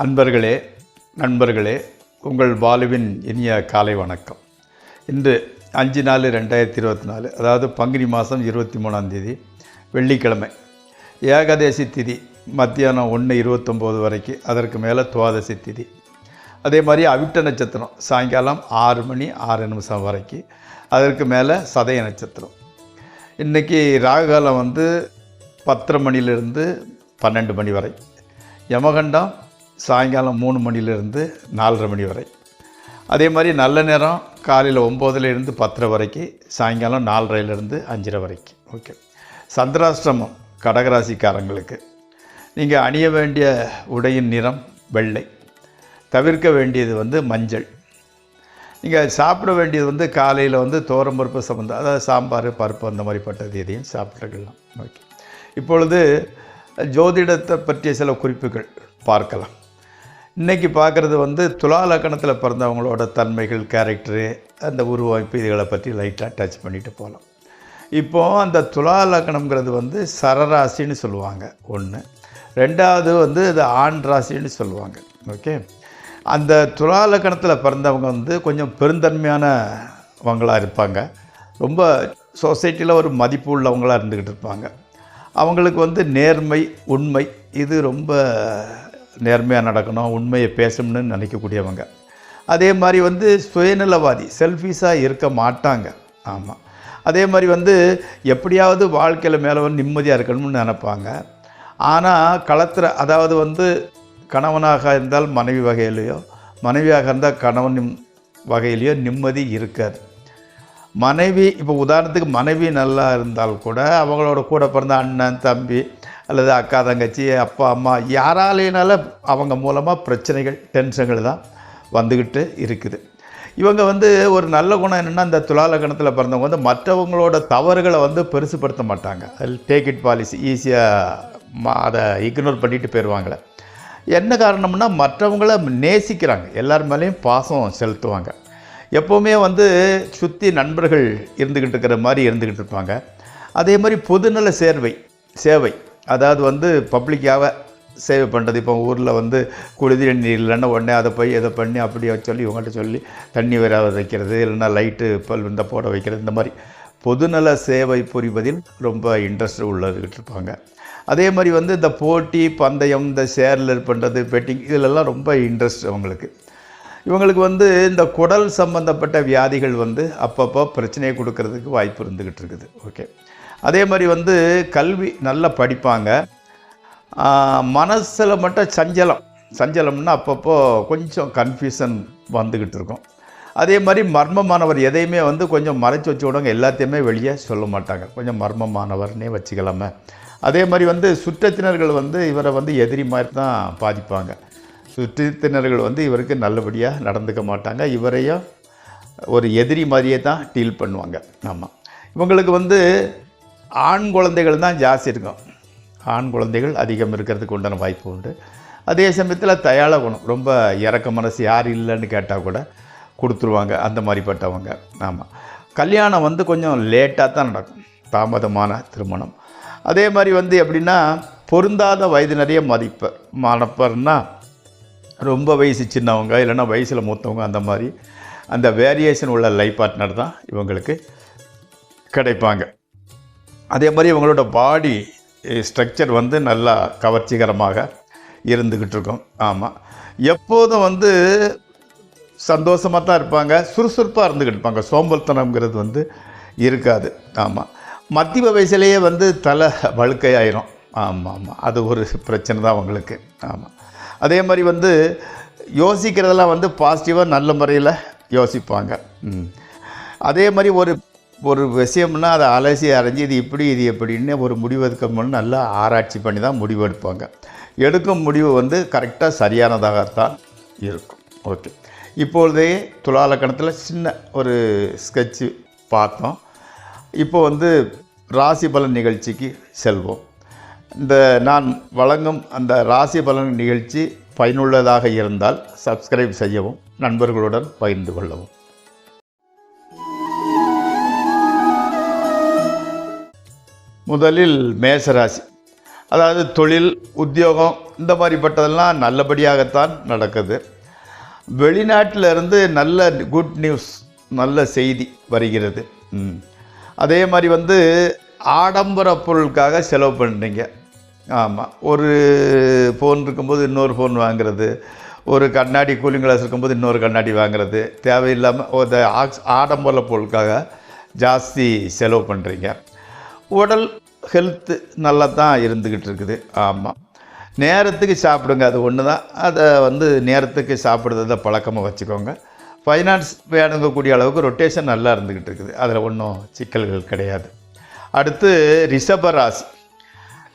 அன்பர்களே, நண்பர்களே, உங்கள் பாலுவின் இனிய காலை வணக்கம். இன்று 5/4/2024, அதாவது பங்குனி மாதம் 23ஆம் வெள்ளிக்கிழமை. ஏகாதசி திதி மத்தியானம் 1:29 வரைக்கும், அதற்கு மேலே துவாதசி திதி. அதே மாதிரி அவிட்ட நட்சத்திரம் சாயங்காலம் 6:06 வரைக்கும், அதற்கு மேலே சதய நட்சத்திரம். இன்றைக்கி ராகுகாலம் 10:30 மணிலிருந்து 12 மணி வரை. யமகண்டம் சாயங்காலம் 3 மணிலிருந்து 4:30 மணி வரை. அதே மாதிரி நல்ல நேரம் காலையில் 9:00 10:00 வரைக்கும், சாயங்காலம் 4:30 5:30 வரைக்கும். ஓகே. சந்திராஷ்டிரமம் கடகராசிக்காரங்களுக்கு நீங்கள் அணிய வேண்டிய உடையின் நிறம் வெள்ளை. தவிர்க்க வேண்டியது மஞ்சள். நீங்கள் சாப்பிட வேண்டியது காலையில் தோரம்பருப்பு சம்பந்தம், அதாவது சாம்பார், பருப்பு, அந்த மாதிரிப்பட்டது எதையும் சாப்பிட்டுக்கலாம். ஓகே. இப்பொழுது ஜோதிடத்தை பற்றிய சில குறிப்புகள் பார்க்கலாம். இன்றைக்கி பார்க்குறது துலா லக்கணத்தில் பிறந்தவங்களோட தன்மைகள், கேரக்டரு, அந்த உருவமைப்பு, இதுகளை பற்றி லைட்டாக டச் பண்ணிட்டு போகலாம். இப்போது அந்த துலா லக்கணங்கிறது சரராசின்னு சொல்லுவாங்க ஒன்று. ரெண்டாவது இது ஆண் ராசின்னு சொல்லுவாங்க. ஓகே. அந்த துலா லக்கணத்தில் பிறந்தவங்க கொஞ்சம் பெருந்தன்மையானவங்களாக இருப்பாங்க. ரொம்ப சொசைட்டியில் ஒரு மதிப்பு உள்ளவங்களாக இருந்துக்கிட்டு இருப்பாங்க. அவங்களுக்கு நேர்மை, உண்மை, இது ரொம்ப நேர்மையாக நடக்கணும், உண்மையை பேசணும்னு நினைக்கக்கூடியவங்க. அதே மாதிரி சுயநலவாதி, செல்ஃபிஷாக இருக்க மாட்டாங்க. ஆமாம். அதே மாதிரி எப்படியாவது வாழ்க்கையில் மேலே நிம்மதியாக இருக்கணும்னு நினைப்பாங்க. ஆனால் களத்தில், அதாவது கணவனாக இருந்தால் மனைவி வகையிலையோ, மனைவியாக இருந்தால் கணவன் வகையிலையோ நிம்மதி இருக்காது. மனைவி, இப்போ உதாரணத்துக்கு மனைவி நல்லா இருந்தால் கூட அவங்களோட கூட பிறந்த அண்ணன், தம்பி, அல்லது அக்கா, தங்கச்சி, அப்பா, அம்மா, யாராலேனாலும் அவங்க மூலமாக பிரச்சனைகள், டென்ஷன்கள் தான் வந்துக்கிட்டு இருக்குது. இவங்க ஒரு நல்ல குணம் என்னென்னா, இந்த துலா லக்கணத்தில் பிறந்தவங்க மற்றவங்களோட தவறுகளை பெருசுப்படுத்த மாட்டாங்க. அதில் டேக் இட் பாலிசி, ஈஸியாக அதை இக்னோர் பண்ணிட்டு போயிடுவாங்களே. என்ன காரணம்னா, மற்றவங்கள நேசிக்கிறாங்க, எல்லார் மேலேயும் பாசம் செலுத்துவாங்க. எப்போவுமே சுற்றி நண்பர்கள் இருந்துக்கிட்டு இருக்கிற மாதிரி இருந்துக்கிட்டு இருப்பாங்க. அதே மாதிரி பொதுநல சேவை, அதாவது பப்ளிக்காக சேவை பண்ணுறது. இப்போ ஊரில் குளிர் நீர் இல்லைன்னா உடனே அதை போய் எதை பண்ணி அப்படி சொல்லி இவங்கள்ட்ட சொல்லி தண்ணி வர வைக்கிறது, இல்லைன்னா லைட்டு பல்ப் இந்த போட வைக்கிறது, இந்த மாதிரி பொதுநல சேவை புரிவதில் ரொம்ப இன்ட்ரெஸ்ட் உள்ளதுக்கிட்டு இருப்பாங்க. அதே மாதிரி இந்த போட்டி, பந்தயம், இந்த ஷேரில் பண்ணுறது, பெட்டிங், இதிலெல்லாம் ரொம்ப இன்ட்ரெஸ்ட் அவங்களுக்கு. இவங்களுக்கு இந்த குடல் சம்பந்தப்பட்ட வியாதிகள் அப்பப்போ பிரச்சனையை கொடுக்கறதுக்கு வாய்ப்பு இருந்துக்கிட்டு இருக்குது. ஓகே. அதே மாதிரி கல்வி நல்லா படிப்பாங்க. மனசில் மட்டும் சஞ்சலம்னா அப்பப்போ கொஞ்சம் கன்ஃபியூஷன் வந்துக்கிட்டு இருக்கும். அதே மாதிரி மர்மமானவர், எதையுமே கொஞ்சம் மறைச்சி வச்சு விடுவாங்க, எல்லாத்தையுமே வெளியே சொல்ல மாட்டாங்க, கொஞ்சம் மர்மமானவர்னே வச்சுக்கலாமே. அதே மாதிரி சுற்றத்தினர்கள் இவரை எதிரி மாதிரி தான் பாதிப்பாங்க. சுற்றத்தினர்கள் இவருக்கு நல்லபடியாக நடந்துக்க மாட்டாங்க, இவரையும் ஒரு எதிரி மாதிரியே தான் டீல் பண்ணுவாங்க. ஆமாம். இவங்களுக்கு ஆண் குழந்தைகள் தான் ஜாஸ்தி இருக்கும். ஆண் குழந்தைகள் அதிகம் இருக்கிறதுக்கு உண்டான வாய்ப்பு உண்டு. அதே சமயத்தில் தயாள குணம், ரொம்ப இறக்க மனசு, யார் இல்லைன்னு கேட்டால் கூட கொடுத்துருவாங்க, அந்த மாதிரிப்பட்டவங்க. ஆமாம். கல்யாணம் கொஞ்சம் லேட்டாக தான் நடக்கும், தாமதமான திருமணம். அதே மாதிரி எப்படின்னா, பொருந்தாத வயது நிறைய மணப்பர்னா ரொம்ப வயசு சின்னவங்க, இல்லைன்னா வயசில் மூத்தவங்க, அந்த மாதிரி அந்த வேரியேஷன் உள்ள லைஃப் பார்ட்னர் தான் இவங்களுக்கு கிடைப்பாங்க. அதே மாதிரி இவங்களோட பாடி ஸ்ட்ரக்சர் நல்லா கவர்ச்சிகரமாக இருந்துக்கிட்டு இருக்கும். ஆமாம். எப்போதும் சந்தோஷமாக தான் இருப்பாங்க, சுறுசுறுப்பாக இருந்துக்கிட்டு இருப்பாங்க, சோம்பல்தனம்ங்கிறது இருக்காது. ஆமாம். மத்திய வயசுலேயே தலை வழுக்கையாயிரும். ஆமாம், அது ஒரு பிரச்சனை தான் அவங்களுக்கு. ஆமாம். அதே மாதிரி யோசிக்கிறதெல்லாம் பாசிட்டிவாக நல்ல முறையில் யோசிப்பாங்க. அதே மாதிரி ஒரு விஷயம்னா அதை அலசி அரைஞ்சி இது இப்படி இது எப்படின்னு ஒரு முடிவு எடுக்க முன்னு நல்லா ஆராய்ச்சி பண்ணி தான் முடிவு எடுப்பாங்க. எடுக்கும் முடிவு கரெக்டாக சரியானதாகத்தான் இருக்கும். ஓகே. இப்பொழுதே துலா லக்கணத்தில் சின்ன ஒரு ஸ்கெட்சு பார்த்தோம். இப்போது ராசி பலன் நிகழ்ச்சிக்கு செல்வோம். இந்த நான் வழங்கும் அந்த ராசி பலன் நிகழ்ச்சி பயனுள்ளதாக இருந்தால் சப்ஸ்கிரைப் செய்யவும், நண்பர்களுடன் பகிர்ந்து கொள்ளவும். முதலில் மேசராசி. அதாவது தொழில், உத்தியோகம் இந்த மாதிரிப்பட்டதெல்லாம் நல்லபடியாகத்தான் நடக்குது. வெளிநாட்டில் இருந்து நல்ல குட் நியூஸ், நல்ல செய்தி வருகிறது. அதே மாதிரி வந்து ஆடம்பர பொருளுக்காக செலவு பண்ணுறீங்க. ஆமாம், ஒரு ஃபோன் இருக்கும்போது இன்னொரு ஃபோன் வாங்குறது, ஒரு கண்ணாடி கூலிங் கிளாஸ் இருக்கும்போது இன்னொரு கண்ணாடி வாங்குறது, தேவையில்லாமல் ஒரு ஆடம்பர பொருளுக்காக ஜாஸ்தி செலவு பண்ணுறீங்க. உடல் ஹெல்த்து நல்லா தான் இருந்துக்கிட்டு இருக்குது. ஆமாம், நேரத்துக்கு சாப்பிடுங்க, அது ஒன்று தான். அதை வந்து நேரத்துக்கு சாப்பிட்றத பழக்கமாக வச்சுக்கோங்க. ஃபைனான்ஸ் வேணுங்கக்கூடிய அளவுக்கு ரொட்டேஷன் நல்லா இருந்துக்கிட்டு இருக்குது, அதில் ஒன்றும் சிக்கல்கள் கிடையாது. அடுத்து ரிஷபராசி.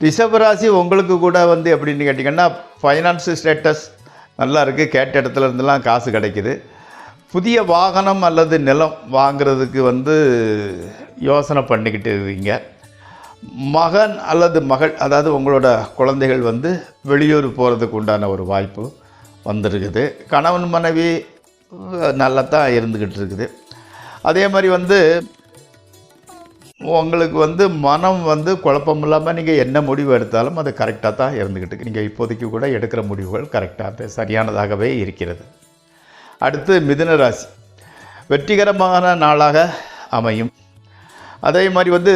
ரிஷபராசி உங்களுக்கு கூட வந்து எப்படின்னு கேட்டிங்கன்னா, ஃபைனான்ஸ் ஸ்டேட்டஸ் நல்லா இருக்குது, கேட்ட இடத்துல இருந்தெல்லாம் காசு கிடைக்குது. புதிய வாகனம் அல்லது நிலம் வாங்கிறதுக்கு வந்து யோசனை பண்ணிக்கிட்டு இருக்கீங்க. மகன் அல்லது மகள், அதாவது உங்களோட குழந்தைகள் வந்து வெளியூர் போகிறதுக்கு உண்டான ஒரு வாய்ப்பு வந்திருக்குது. கணவன் மனைவி நல்லா தான் இருந்துக்கிட்டு இருக்குது. அதே மாதிரி வந்து உங்களுக்கு வந்து மனம் வந்து குழப்பம் இல்லாமல் நீங்கள் என்ன முடிவு எடுத்தாலும் அது கரெக்டாக தான் இருந்துக்கிட்டு இருக்கு. நீங்கள் இப்போதைக்கு கூட எடுக்கிற முடிவுகள் கரெக்டாக சரியானதாகவே இருக்கிறது. அடுத்து மிதுன ராசி. வெற்றிகரமான நாளாக அமையும். அதே மாதிரி வந்து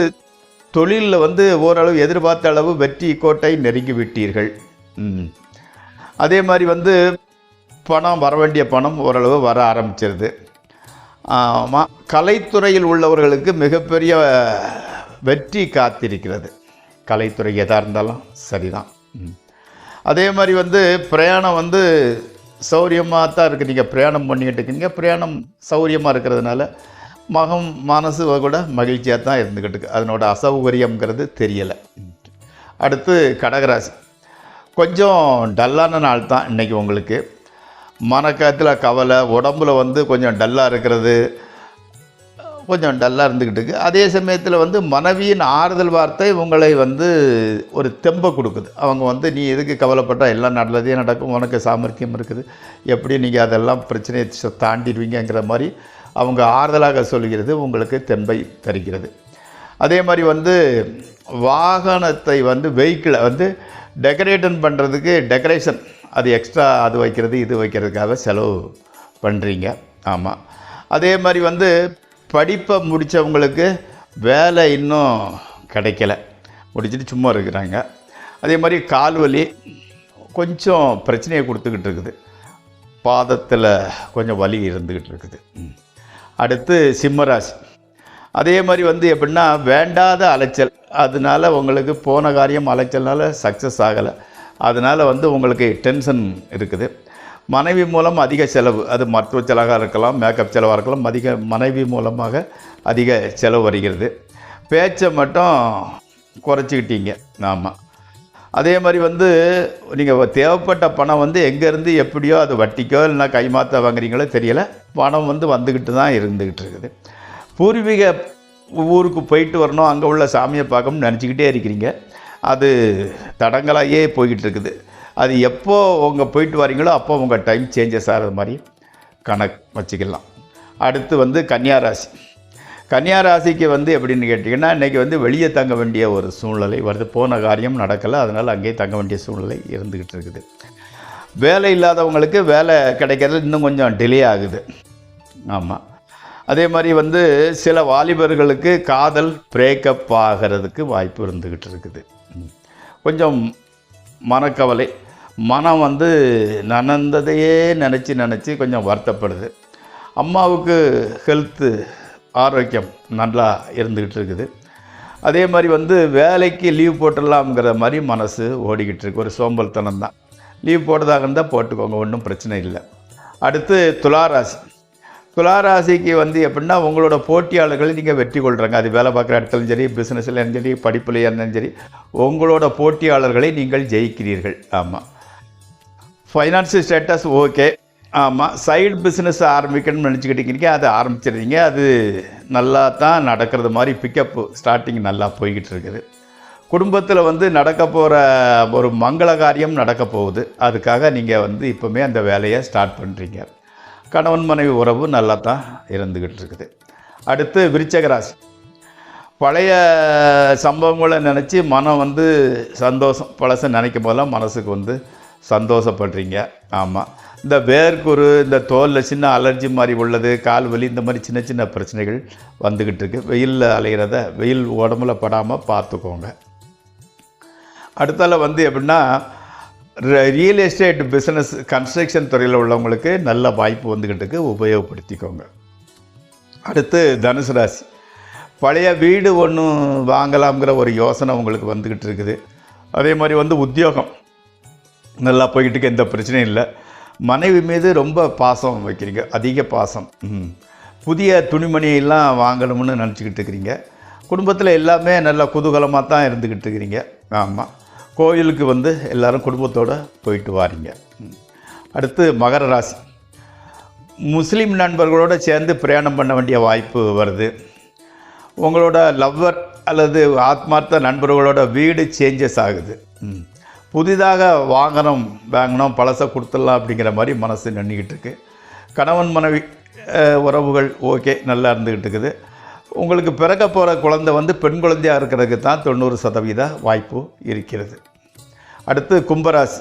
தொழிலில் வந்து ஓரளவு எதிர்பார்த்த அளவு வெற்றி கோட்டை நெருங்கி விட்டீர்கள். அதே மாதிரி வந்து பணம், வர வேண்டிய பணம் ஓரளவு வர ஆரம்பிச்சிருது. ஆமாம், கலைத்துறையில் உள்ளவர்களுக்கு மிகப்பெரிய வெற்றி காத்திருக்கிறது. கலைத்துறை எதாக இருந்தாலும் சரிதான். அதே மாதிரி வந்து பிரயாணம் வந்து சௌரியமாக தான் இருக்குது. நீங்கள் பிரயாணம் பண்ணிக்கிட்டு இருக்கீங்க. பிரயாணம் சௌரியமாக இருக்கிறதுனால மனசு கூட மகிழ்ச்சியாக தான் இருந்துக்கிட்டு இருக்கு. அதனோட அசௌகரியங்கிறது தெரியலை. அடுத்து கடகராசி. கொஞ்சம் டல்லான நாள் தான் இன்றைக்கி உங்களுக்கு. மனக்கத்தில் கவலை, உடம்புல வந்து கொஞ்சம் டல்லாக இருக்கிறது, கொஞ்சம் டல்லாக இருந்துக்கிட்டு இருக்குது. அதே சமயத்தில் வந்து மனைவியின் ஆறுதல் வார்த்தை உங்களை வந்து ஒரு தெம்பை கொடுக்குது. அவங்க வந்து நீ எதுக்கு கவலைப்பட்டால் எல்லாம் நல்லதே நடக்கும், உனக்கு சாமர்த்தியம் இருக்குது, எப்படி நீங்கள் அதெல்லாம் பிரச்சனையை தாண்டிடுவீங்கிற மாதிரி அவங்க ஆறுதலாக சொல்கிறது, உங்களுக்கு தெம்பை தருகிறது. அதே மாதிரி வந்து வாகனத்தை வந்து வெஹிக்கிளை வந்து டெக்கரேஷன் பண்ணுறதுக்கு டெக்கரேஷன் அது எக்ஸ்ட்ரா அது வைக்கிறது இது வைக்கிறதுக்காக செலவு பண்ணுறீங்க. ஆமாம், அதே மாதிரி வந்து படிப்பை முடித்தவங்களுக்கு வேலை இன்னும் கிடைக்கல, முடிச்சுட்டு சும்மா இருக்கிறாங்க. அதே மாதிரி கால்வலி கொஞ்சம் பிரச்சனையை கொடுத்துக்கிட்டு இருக்குது, பாதத்தில் கொஞ்சம் வலி இருந்துக்கிட்டு இருக்குது. அடுத்து சிம்மராசி. அதே மாதிரி வந்து எப்படின்னா வேண்டாத அலைச்சல், அதனால் உங்களுக்கு போன காரியம் அலைச்சல்னால சக்ஸஸ் ஆகலை, அதனால் வந்து உங்களுக்கு டென்ஷன் இருக்குது. மனைவி மூலம் அதிக செலவு, அது மருத்துவ செலவாக இருக்கலாம், மேக்கப் செலவாக இருக்கலாம், மனைவி மூலமாக அதிக செலவு வருகிறது. பேச்சை மட்டும் குறைச்சிக்கிட்டீங்க. ஆமாம், அதே மாதிரி வந்து நீங்கள் தேவைப்பட்ட பணம் வந்து எங்கேருந்து எப்படியோ அது வட்டிக்கோ இல்லைனா கைமாற்ற வாங்குறீங்களோ தெரியலை, பணம் வந்து வந்துக்கிட்டு தான் இருந்துக்கிட்டு இருக்குது. பூர்வீக ஊருக்கு போயிட்டு வரணும், அங்கே உள்ள சாமியை பார்க்கணும்னு நினச்சிக்கிட்டே இருக்கிறீங்க, அது தடங்களாயே போய்கிட்டு இருக்குது. அது எப்போ உங்கள் போயிட்டு வரீங்களோ அப்போ உங்கள் டைம் சேஞ்சஸ் ஆகிறது மாதிரி கணக்கு வச்சுக்கலாம். அடுத்து வந்து கன்னியாராசி. கன்னியாராசிக்கு வந்து எப்படின்னு கேட்டிங்கன்னா, இன்றைக்கி வந்து வெளியே தங்க வேண்டிய ஒரு சூழ்நிலை வருது. போன காரியம் நடக்கலை, அதனால் அங்கேயே தங்க வேண்டிய சூழ்நிலை இருந்துக்கிட்டு இருக்குது. வேலை இல்லாதவங்களுக்கு வேலை கிடைக்கிறது இன்னும் கொஞ்சம் டிலே ஆகுது. ஆமாம், அதே மாதிரி வந்து சில வாலிபர்களுக்கு காதல் பிரேக்கப் ஆகிறதுக்கு வாய்ப்பு இருந்துக்கிட்டு இருக்குது. கொஞ்சம் மனக்கவலை, மனம் வந்து நனந்ததையே நினச்சி கொஞ்சம் வருத்தப்படுது. அம்மாவுக்கு ஹெல்த்து ஆரோக்கியம் நல்லா இருந்துக்கிட்டு இருக்குது. அதே மாதிரி வந்து வேலைக்கு லீவ் போட்டுடலாம்ங்கிற மாதிரி மனசு ஓடிக்கிட்டு இருக்கு. ஒரு சோம்பல்தனம் தான். லீவ் போடுறதாக இருந்தால் போட்டுக்கோங்க, ஒன்றும் பிரச்சனை இல்லை. அடுத்து துளாராசி. துளாராசிக்கு வந்து எப்படின்னா உங்களோட போட்டியாளர்களை நீங்கள் வெற்றி கொள்கிறாங்க. அது வேலை பார்க்குற இடத்துலையும் சரி, பிஸ்னஸில் இருந்தாலும் சரி, படிப்பில் இருந்தாலும் சரி, உங்களோட போட்டியாளர்களை நீங்கள் ஜெயிக்கிறீர்கள். ஆமாம், ஃபைனான்ஸ் ஸ்டேட்டஸ் ஓகே. ஆமாம், சைடு பிஸ்னஸ் ஆரம்பிக்கணும்னு நினச்சிக்கிட்டீங்க, அதை ஆரம்பிச்சிடுறீங்க. அது நல்லா தான் நடக்கிறது மாதிரி பிக்கப்பு ஸ்டார்டிங் நல்லா போய்கிட்டு இருக்குது. குடும்பத்தில் வந்து நடக்க போகிற ஒரு மங்கள காரியம் நடக்க போகுது, அதுக்காக நீங்கள் வந்து இப்போவுமே அந்த வேலையை ஸ்டார்ட் பண்ணுறீங்க. கணவன் மனைவி உறவு நல்லா தான் இருந்துக்கிட்டு இருக்குது. அடுத்து விருச்சிக ராசி. பழைய சம்பவங்களை நினச்சி மனம் வந்து சந்தோஷம், பழசை நினைக்கும் போதெல்லாம் மனசுக்கு வந்து சந்தோஷப்படுறீங்க. ஆமாம், இந்த வேர்க்குரு, இந்த தோலில் சின்ன அலர்ஜி மாதிரி உள்ளது, கால் வலி, இந்த மாதிரி சின்ன சின்ன பிரச்சனைகள் வந்துக்கிட்டு இருக்குது. வெயிலில் அலைகிறத வெயில் உடம்புல படாமல் பார்த்துக்கோங்க. அடுத்தால வந்து எப்படின்னா, ரியல் எஸ்டேட் பிஸ்னஸ், கன்ஸ்ட்ரக்ஷன் துறையில் உள்ளவங்களுக்கு நல்ல வாய்ப்பு வந்துக்கிட்டு இருக்குது, உபயோகப்படுத்திக்கோங்க. அடுத்து தனுசு ராசி. பழைய வீடு ஒன்று வாங்கலாம்ங்கிற ஒரு யோசனை உங்களுக்கு வந்துக்கிட்டு இருக்குது. அதே மாதிரி வந்து உத்தியோகம் நல்லா போய்கிட்டு எந்த பிரச்சனையும் இல்லை. மனைவி மீது ரொம்ப பாசம் வைக்கிறீங்க, அதிக பாசம். புதிய துணிமணியெல்லாம் வாங்கணும்னு நினச்சிக்கிட்டு இருக்கிறீங்க. குடும்பத்தில் எல்லாமே நல்ல குதூகலமாக தான் இருந்துக்கிட்டு இருக்கிறீங்க. ஆமாம், கோயிலுக்கு வந்து எல்லோரும் குடும்பத்தோடு போயிட்டு வாரீங்க. அடுத்து மகர ராசி. முஸ்லீம் நண்பர்களோடு சேர்ந்து பிரயாணம் பண்ண வேண்டிய வாய்ப்பு வருது. உங்களோட லவ்வர் அல்லது ஆத்மார்த்த நண்பர்களோட வீடு சேஞ்சஸ் ஆகுது. புதிதாக வாங்கணும் பழசை கொடுத்துடலாம் அப்படிங்கிற மாதிரி மனசு நின்றுக்கிட்டு இருக்கு. கணவன் மனைவி உறவுகள் ஓகே, நல்லா இருந்துக்கிட்டு இருக்குது. உங்களுக்கு பிறக்க போகிற குழந்தை வந்து பெண் குழந்தையாக இருக்கிறதுக்கு தான் 90% வாய்ப்பு இருக்கிறது. அடுத்து கும்பராசி.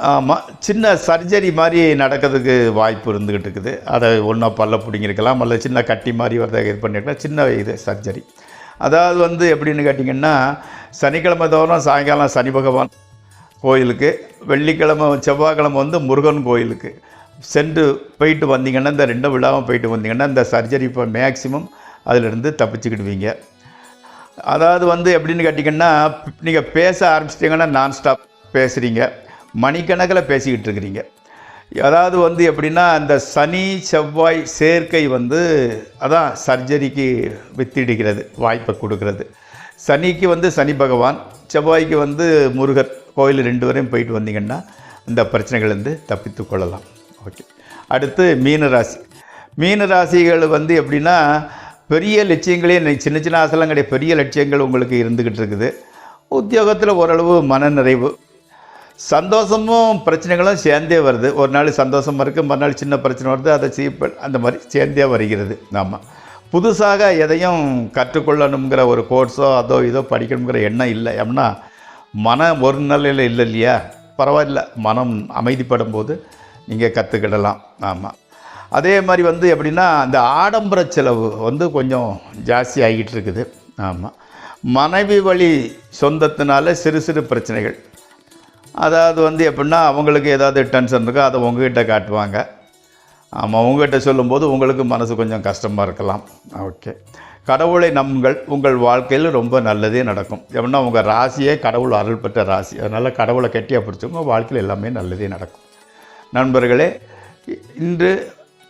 ஆமாம், சின்ன சர்ஜரி மாதிரி நடக்கிறதுக்கு வாய்ப்பு இருந்துக்கிட்டு இருக்குது. அதை ஒன்றா பல்ல பிடிங்கிருக்கலாம், அல்லது சின்ன கட்டி மாதிரி வரதை இது பண்ணியிருக்கலாம். சின்ன இது சர்ஜரி. அதாவது வந்து எப்படின்னு கேட்டிங்கன்னா, சனிக்கிழமை தோறும் சாயங்காலம் சனி பகவான் கோயிலுக்கு, வெள்ளிக்கிழமை செவ்வாய்க்கிழமை வந்து முருகன் கோயிலுக்கு சென்று போயிட்டு வந்தீங்கன்னா, இந்த 2 விழாவும் போயிட்டு வந்தீங்கன்னா இந்த சர்ஜரி இப்போ மேக்சிமம் அதிலிருந்து தப்பிச்சுக்கிடுவீங்க. அதாவது வந்து எப்படின்னு கேட்டிங்கன்னா, நீங்கள் பேச ஆரம்பிச்சிட்டிங்கன்னா நான் ஸ்டாப் பேசுகிறீங்க, மணிக்கணக்கில் பேசிக்கிட்டு இருக்கிறீங்க. அதாவது வந்து எப்படின்னா, அந்த சனி செவ்வாய் சேர்க்கை வந்து அதான் சர்ஜரிக்கு வித்திடுகிறது, வாய்ப்பை கொடுக்கறது. சனிக்கு வந்து சனி பகவான், செவ்வாய்க்கு வந்து முருகர் கோயில் 2 வரையும் போயிட்டு வந்தீங்கன்னா இந்த பிரச்சனைகள் வந்து தப்பித்து கொள்ளலாம். ஓகே. அடுத்து மீனராசி. மீனராசிகள் வந்து எப்படின்னா, பெரிய லட்சியங்களே சின்ன சின்ன ஆசைலாம் கிடையாது, பெரிய லட்சியங்கள் உங்களுக்கு இருந்துக்கிட்டு இருக்குது. உத்தியோகத்தில் ஓரளவு மனநிறைவு, சந்தோஷமும் பிரச்சனைகளும் சேர்ந்தே வருது. ஒரு நாள் சந்தோஷமாக இருக்குது, மறுநாள் சின்ன பிரச்சனை வருது, அதை அந்த மாதிரி சேர்ந்தே வருகிறது. ஆமாம், புதுசாக எதையும் கற்றுக்கொள்ளணுங்கிற ஒரு கோர்ஸோ அதோ இதோ படிக்கணுங்கிற எண்ணம் இல்லை. ஏன்னா மனம் ஒரு நிலையில் இல்லை இல்லையா, பரவாயில்ல, மனம் அமைதிப்படும் போது நீங்கள் கற்றுக்கிடலாம். ஆமாம், அதே மாதிரி வந்து எப்படின்னா, அந்த ஆடம்பர செலவு வந்து கொஞ்சம் ஜாஸ்தி ஆகிட்டு இருக்குது. ஆமாம், மனைவி வழி சொந்தத்தினால சிறு சிறு பிரச்சனைகள். அதாவது வந்து எப்படின்னா, அவங்களுக்கு ஏதாவது டென்ஷன் இருக்கோ அதை உங்ககிட்ட காட்டுவாங்க. ஆமாம், உங்கள்கிட்ட சொல்லும்போது உங்களுக்கு மனசு கொஞ்சம் கஷ்டமாக இருக்கலாம். ஓகே. கடவுளை நம்புங்கள், உங்கள் வாழ்க்கையில் ரொம்ப நல்லதே நடக்கும். எப்படின்னா உங்கள் ராசியே கடவுள் அருள் பெற்ற ராசி, அதனால் கடவுளை கட்டியாக பிடிச்சவங்க வாழ்க்கையில் எல்லாமே நல்லதே நடக்கும். நண்பர்களே, இன்று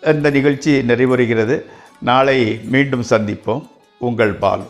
இந்த நிகழ்ச்சி நிறைவேறுகிறது. நாளை மீண்டும் சந்திப்போம். உங்கள் பாலு.